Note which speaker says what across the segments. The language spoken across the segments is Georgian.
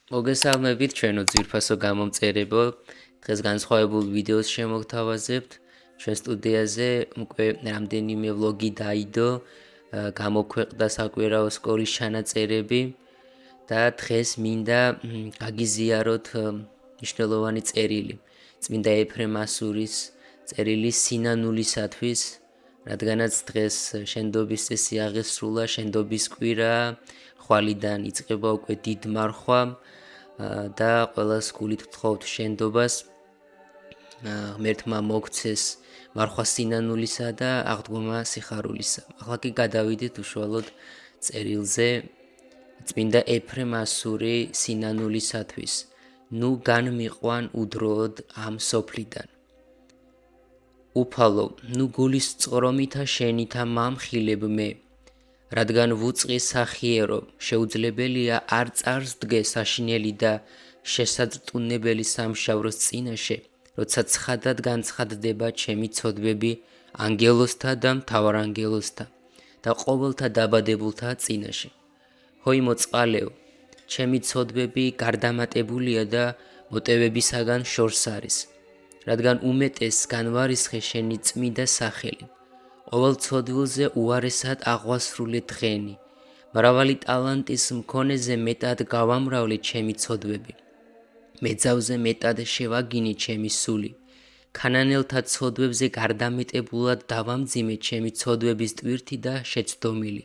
Speaker 1: მოგესალმებით ჩვენო ძვირფასო გამომწერებო. დღეს განსხვავებულ ვიდეოს შემოგთავაზებთ. ჩვენ სტუდიაზე უკვე რამდენიმე ვლოგი დაიდო, გამოქვეყნდა საკვირაო სკოლის ჩანაწერები და დღეს მინდა გაგიზიაროთ მნიშვნელოვანი წერილი. წმინდა ეფრემ ასურის წერილი სინანულისათვის, რადგანაც დღეს შენდობის წესი აღესრულა, შენდობის კვირა, ხვალიდან იწყება უკვე დიდმარხვა და ყველას გულით ვთხოვთ შენდობას, ღმერთმა მოგცეს მარხვა სინანულისა და აღდგომა სიხარულისა. ახლა კი გადავიდეთ უშუალოდ წერილზე. წმინდა ეფრემ ასური სინანულისათვის. ნუ განმიყვან უდროოდ ამ სოფლიდან. უფალო, ნუ გულის წყრომითა შენითა მამხილებ მე, რადგან ვუწყი სახიერო, შეუძლებელია არ წარს დგე საშინელი და შესაძრწუნებელი სამშავროს წინაშე, როცა ცხადად განცხადდება ჩემი ცოდვები ანგელოსთა და მთავარანგელოსთა და ყოველთა დაბადებულთა წინაშე. ჰოი მოწყალეო, ჩემი ცოდვები გარდამატებულია და მოტევებისაგან შორს არის, რადგან უმეტეს განვარისხე შენი წმიდა სახელი. ყოველ ცოდვილზე უარესად აღვასრულე დღენი, მრავალი ტალანტის მქონეზე მეტად გავამრავლე ჩემი ცოდვები. მეძავზე მეტად შევაგინე ჩემი სული, ქანანელთა ცოდვებზე გარდამეტებულად დავამძიმე ჩემი ცოდვების ტვირთი და შეცდომილი,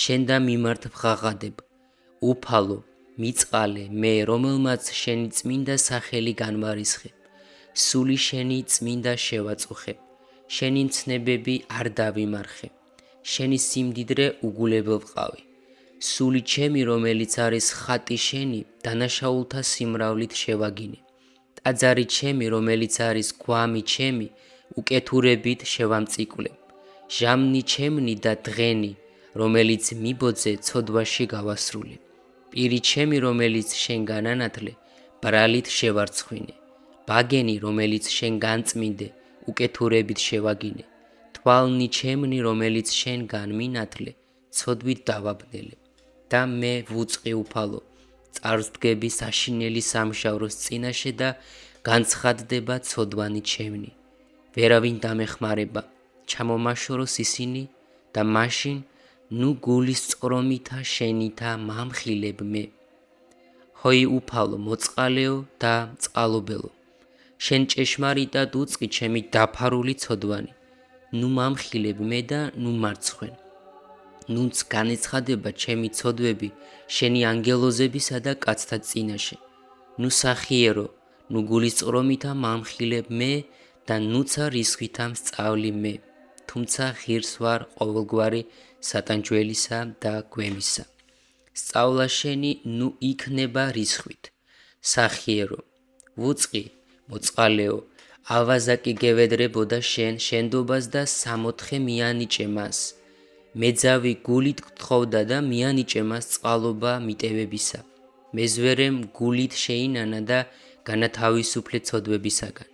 Speaker 1: შენ და მიმართ ვღაღადებ. უფალო, მიწყალე მე, რომელმაც შენი წმინდა სახელი განვარისხე, სული შენი წმინდა შევაწუხე. შენი მცნებები არ დავიმარხე, შენი სიმდიდრე უგულებელ ვყავი. სული ჩემი, რომელიც არის ხატი შენი, დანაშაულთა სიმრავლით შევაგინე. ტაძარი ჩემი, რომელიც არის გვამი ჩემი, უკეთურებით შევამწიკვლე. ჟამნი ჩემნი და დღენი, რომელიც მიბოძე ცოდვაში გავასრულე. პირი ჩემი, რომელიც შენ განანათლე, ბრალით შევარცხვინე. ბაგენი, რომელიც შენ განწმინდე, უკეთურებით შევაგინე. თვალნი ჩემნი, რომელიც შენ განმინათლე, ცოდვით დავაბნელე. და მე ვუწყი უფალო, წარს დგები საშინელი სამშავროს წინაშე და განცხადდება ცოდვანი ჩემნი. ვერავინ დამეხმარება, ჩამომაშოროს ისინი და მაშინ ნუ გულის წყრომითა შენითა მამხილებ მე. ჰოი უფალო, მოწყალეო და წყალობელო, შენ ჭეშმარიტად უწყი ჩემი დაფარული ცოდვანი. ნუ მამხილებ მე და ნუ მარცხვენ. ნუნც განეცხადება ჩემი ცოდვები შენი ანგელოზებისა და კაცთა წინაშე. ნუ სახიერო, ნუ გულის წყრომითა მამხილებ მე და ნუცა რისხვითა მსწავლი მე. თუმცა ღირს ვარ ყოველგვარი სატანჯველისა და გვემისა. სწავლა შენი ნუ იქნება რისხვით. სახიერო, ვუწყი, მოწყალეო, ავაზაკი გევედრებოდა შენ შენდობას და სამოთხე მიანიჭე მას. მეძავი გულით გთხოვდა და მიანიჭე მას წყალობა მიტევებისა. მეზვერემ გულით შეინანა და განათავისუფლე ცოდვებისაგან.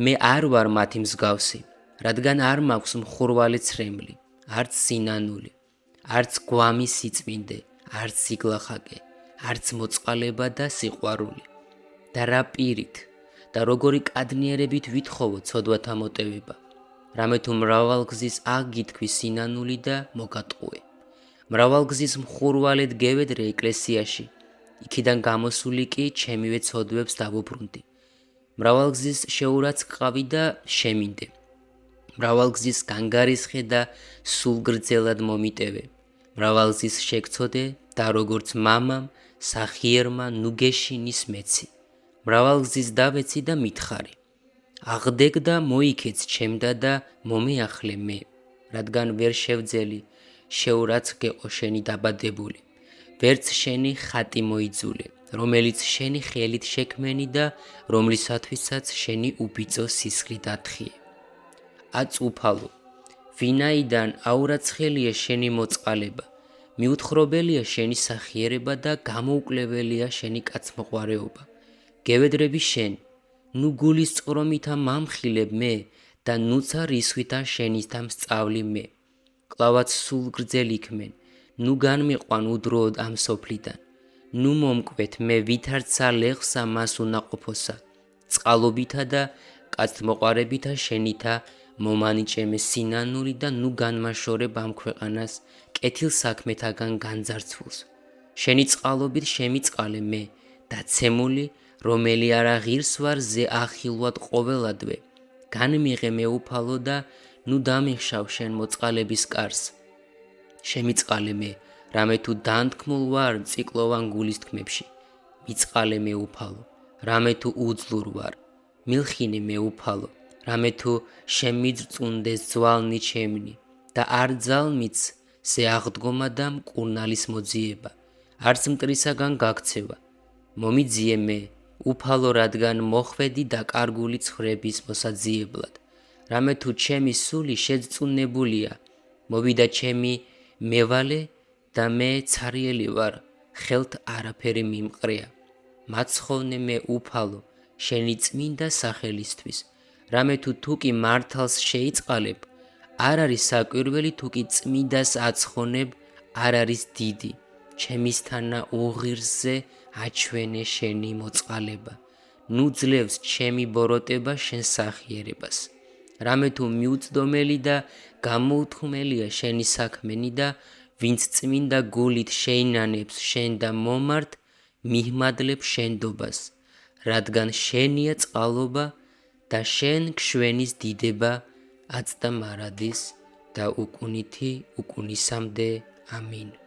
Speaker 1: მე არ ვარ მათი მსგავსი, რადგან არ მაქვს მხურვალე ცრემლი, არც სინანული, არც გვამი სიწმინდე, არც სიგლახაკე, არც მოწყალება და სიყვარული. და რა პირით და როგორი კადნიერებით ვითხოვო ცოდვათა მოტევება, რამე თუ მრავალგზის აგითქვი სინანული და მოგატყუე. მრავალგზის მხურვალედ გევედრე ეკლესიაში, იქიდან გამოსული კი ჩემივე ცოდვებს დავუბრუნდი. მრავალგზის შეურაცხყავი და შემინდე. მრავალგზის განგარისხე და სულგრძელად მომიტევე. მრავალგზის შეგცოდე და როგორც მამამ, სახიერმა ნუ გეშინის მეცი. მრავალგზის დავეცი და მითხარი. აღდეგ და მოიქეც ჩემდა და მომეახლე მე, რადგან ვერ შევძელი, შეურაცხგეყო შენი დაბადებული. ვერც შენი ხატი მოიძულე, რომელიც შენი ხელით შექმენი და რომლისათვისაც შენი უბიწო სისხლი დათხიე. აწ უფალო, ვინაიდან აურაცხელია შენი მოწყალება, მიუთხრობელია შენი სახიერება და გამოუკვლებელია შენი კაცმოყვარეობა. გევედრები შენ, ნუ გულის წყრომითა მამხილებ მე და ნუცა რისხვითა შენითა მსწავლი მე. კლავაც სულ გრძელ იქმენ, ნუ განმიყვან უდროოდ ამ სოფლიდან. ნუ მომკვეთ მე ვითარცა ლეხსა მას უნაყოფოსა, წყალობითა და კაცთმოყვარებითა შენითა მომანიჭემე სინანური და ნუ განმაშორებ ამ ქვეყანას კეთილ საქმეთაგან განძარცვულს. შენი წყალობით შემიწყალე მე დაცემული, რომელი არა ღირს ვარ ზე ახილვად ყოველადვე, განმიღე მე უფალო და ნუ დამიხშავ შენ მოწყალების კარს. შემიწყალე მე, რამე თუ დანთქმულ ვარ ციკლოვან გულის თქმებში, მიწყალე მე უფალო, რამე თუ უძლურ ვარ, მილხინე მე უფალო, რამე თუ შემიძრწუნდეს ძვალნი ჩემნი და არ ძალმიც ზე აღდგომა და მკურნალის მოძიება, არც მტრისაგან გაქცევა. მომიძიე მე, უფალო, რადგან მოხვედი დაკარგული ცხრების მოსაძიებლად, რამე თუ ჩემი სული შეძწუნებულია, მოვიდა ჩემი მევალე და მე ცარიელი ვარ, ხელთ არაფერი მიმყრია. მაცხოვნე მე უფალო, შენი წმინდა სახელისთვის, რამე თუ კი მართალს შეიწყალებ, არ არის საკვირველი თუ კი წმინდას აცხონებ, არ არის დიდი, ჩემისთანა უღირსზე აჩვენე შენი მოწყალება, ნუ ძლევს ჩემი ბოროტება შენ სახიერებას. რამე თუ მიუწდომელი და გამოუთქმელია შენი საქმენი და ვინც წმინდა გულით შეინანებს შენ და მომართ, მიჰმადლებ შენდობას, რადგან შენია წყალობა და შენ გშვენის დიდება აწ და მარადის და უკუნითი უკუნისამდე. ამინ.